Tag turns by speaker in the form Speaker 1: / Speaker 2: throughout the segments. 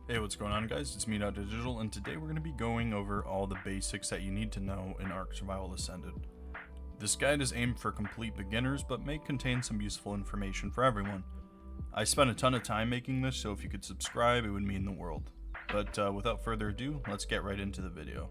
Speaker 1: Hey, what's going on, guys? It's me, Digital, and today we're going to be going over all the basics that you need to know in Ark Survival Ascended. This guide is aimed for complete beginners, but may contain some useful information for everyone. I spent a ton of time making this, so if you could subscribe, it would mean the world. But without further ado, let's get right into the video.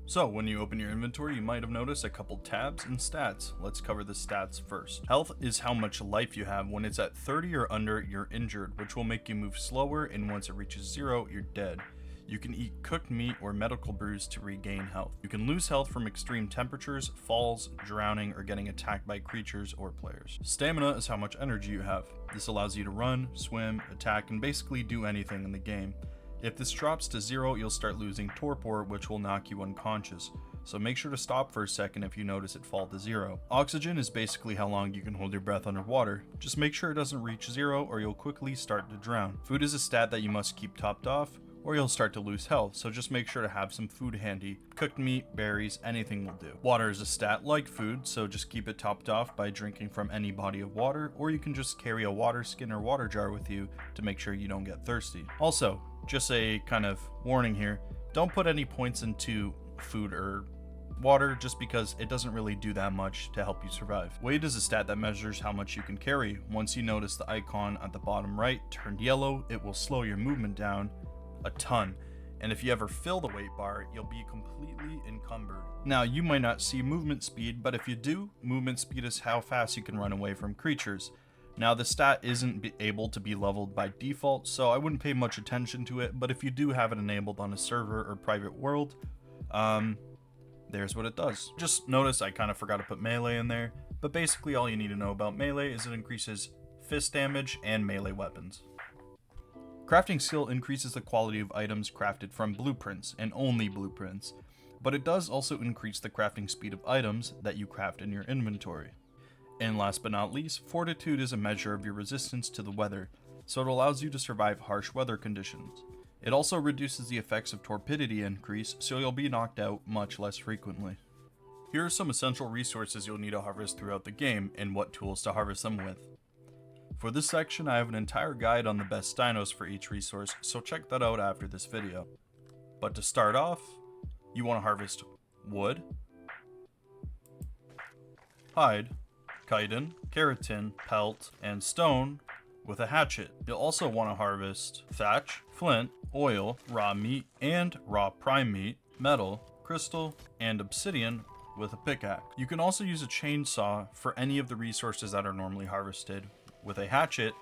Speaker 1: So, when you open your inventory, you might have noticed a couple tabs and stats. Let's cover the stats first. Health is how much life you have. When it's at 30 or under, you're injured, which will make you move slower, and once it reaches 0, you're dead. You can eat cooked meat or medical brews to regain health. You can lose health from extreme temperatures, falls, drowning, or getting attacked by creatures or players. Stamina is how much energy you have. This allows you to run, swim, attack, and basically do anything in the game. If this drops to 0, you'll start losing torpor, which will knock you unconscious. So make sure to stop for a second if you notice it fall to 0. Oxygen is basically how long you can hold your breath underwater. Just make sure it doesn't reach 0 or you'll quickly start to drown. Food is a stat that you must keep topped off or you'll start to lose health, so just make sure to have some food handy. Cooked meat, berries, anything will do. Water is a stat like food, so just keep it topped off by drinking from any body of water, or you can just carry a water skin or water jar with you to make sure you don't get thirsty. Also, just a kind of warning here, don't put any points into food or water just because it doesn't really do that much to help you survive. Weight is a stat that measures how much you can carry. Once you notice the icon at the bottom right turned yellow, it will slow your movement down a ton, and if you ever fill the weight bar, you'll be completely encumbered. Now, you might not see movement speed, but if you do, movement speed is how fast you can run away from creatures. Now, the stat isn't able to be leveled by default, so I wouldn't pay much attention to it, but if you do have it enabled on a server or private world, there's what it does. Just notice I kind of forgot to put melee in there, but basically all you need to know about melee is it increases fist damage and melee weapons. Crafting skill increases the quality of items crafted from blueprints, and only blueprints, but it does also increase the crafting speed of items that you craft in your inventory. And last but not least, fortitude is a measure of your resistance to the weather, so it allows you to survive harsh weather conditions. It also reduces the effects of torpidity increase, so you'll be knocked out much less frequently. Here are some essential resources you'll need to harvest throughout the game, and what tools to harvest them with. For this section, I have an entire guide on the best dinos for each resource, so check that out after this video. But to start off, you want to harvest wood, hide, chitin, keratin, pelt, and stone with a hatchet. You'll also want to harvest thatch, flint, oil, raw meat, and raw prime meat, metal, crystal, and obsidian with a pickaxe. You can also use a chainsaw for any of the resources that are normally harvested with a hatchet,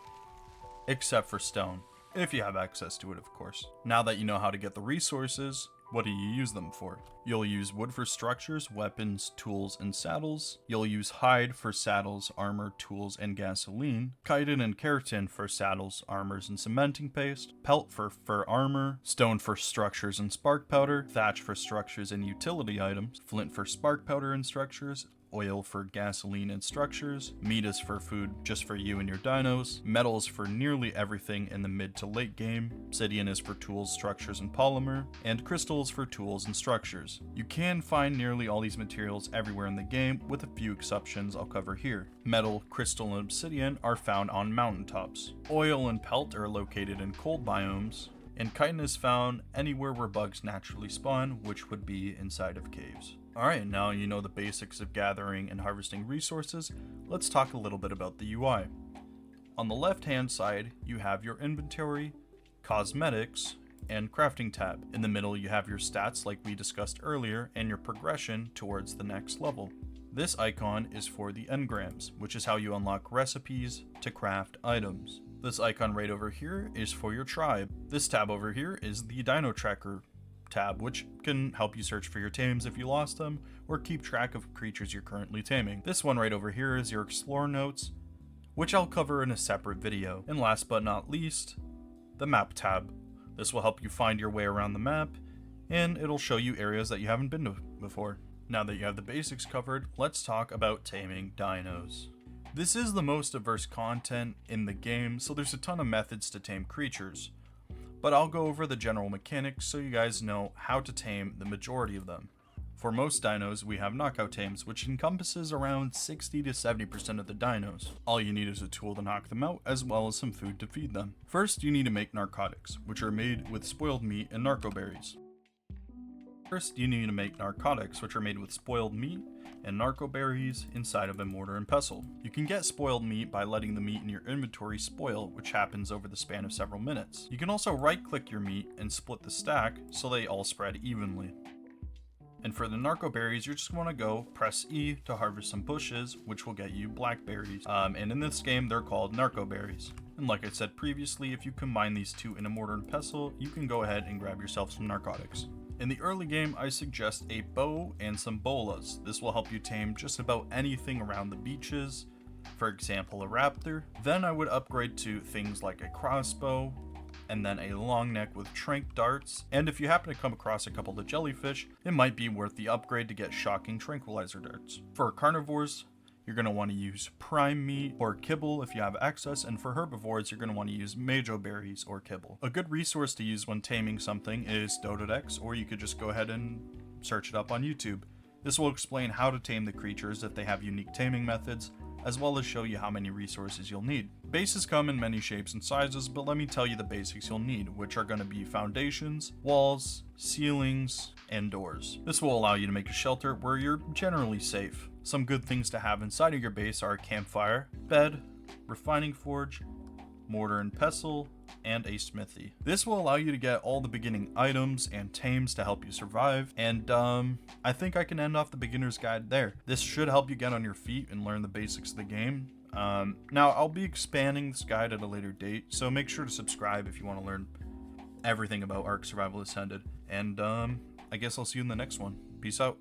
Speaker 1: except for stone, if you have access to it, of course. Now that you know how to get the resources, what do you use them for? You'll use wood for structures, weapons, tools, and saddles. You'll use hide for saddles, armor, tools, and gasoline. Chitin and keratin for saddles, armors, and cementing paste. Pelt for fur armor. Stone for structures and spark powder. Thatch for structures and utility items. Flint for spark powder and structures. Oil for gasoline and structures, meat is for food just for you and your dinos, metal is for nearly everything in the mid to late game, obsidian is for tools, structures, and polymer, and crystals for tools and structures. You can find nearly all these materials everywhere in the game, with a few exceptions I'll cover here. Metal, crystal, and obsidian are found on mountaintops. Oil and pelt are located in cold biomes, and chitin is found anywhere where bugs naturally spawn, which would be inside of caves. Alright, now you know the basics of gathering and harvesting resources, let's talk a little bit about the UI. On the left hand side, you have your inventory, cosmetics, and crafting tab. In the middle, you have your stats like we discussed earlier, and your progression towards the next level. This icon is for the engrams, which is how you unlock recipes to craft items. This icon right over here is for your tribe. This tab over here is the Dino Tracker tab, which can help you search for your tames if you lost them, or keep track of creatures you're currently taming. This one right over here is your Explore Notes, which I'll cover in a separate video. And last but not least, the Map tab. This will help you find your way around the map, and it'll show you areas that you haven't been to before. Now that you have the basics covered, let's talk about taming dinos. This is the most diverse content in the game, so there's a ton of methods to tame creatures. But I'll go over the general mechanics so you guys know how to tame the majority of them. For most dinos, we have knockout tames, which encompasses around 60 to 70% of the dinos. All you need is a tool to knock them out, as well as some food to feed them. First, you need to make narcotics, which are made with spoiled meat and narco berries. Inside of a mortar and pestle. You can get spoiled meat by letting the meat in your inventory spoil, which happens over the span of several minutes. You can also right-click your meat and split the stack so they all spread evenly. And for the narco berries, you just want to go press E to harvest some bushes, which will get you blackberries. And in this game, they're called narco berries. And like I said previously, if you combine these two in a mortar and pestle, you can go ahead and grab yourself some narcotics. In the early game, I suggest a bow and some bolas. This will help you tame just about anything around the beaches, for example a raptor. Then I would upgrade to things like a crossbow, and then a long neck with trank darts, and if you happen to come across a couple of jellyfish, it might be worth the upgrade to get shocking tranquilizer darts. For carnivores, you're going to want to use prime meat or kibble if you have access, and for herbivores, you're going to want to use majo berries or kibble. A good resource to use when taming something is Dododex, or you could just go ahead and search it up on YouTube. This will explain how to tame the creatures if they have unique taming methods, as well as show you how many resources you'll need. Bases come in many shapes and sizes, but let me tell you the basics you'll need, which are going to be foundations, walls, ceilings, and doors. This will allow you to make a shelter where you're generally safe. Some good things to have inside of your base are a campfire, bed, refining forge, mortar and pestle, and a smithy. This will allow you to get all the beginning items and tames to help you survive, and I think I can end off the beginner's guide there. This should help you get on your feet and learn the basics of the game. Now, I'll be expanding this guide at a later date, so make sure to subscribe if you want to learn everything about Ark Survival Ascended, and I guess I'll see you in the next one. Peace out.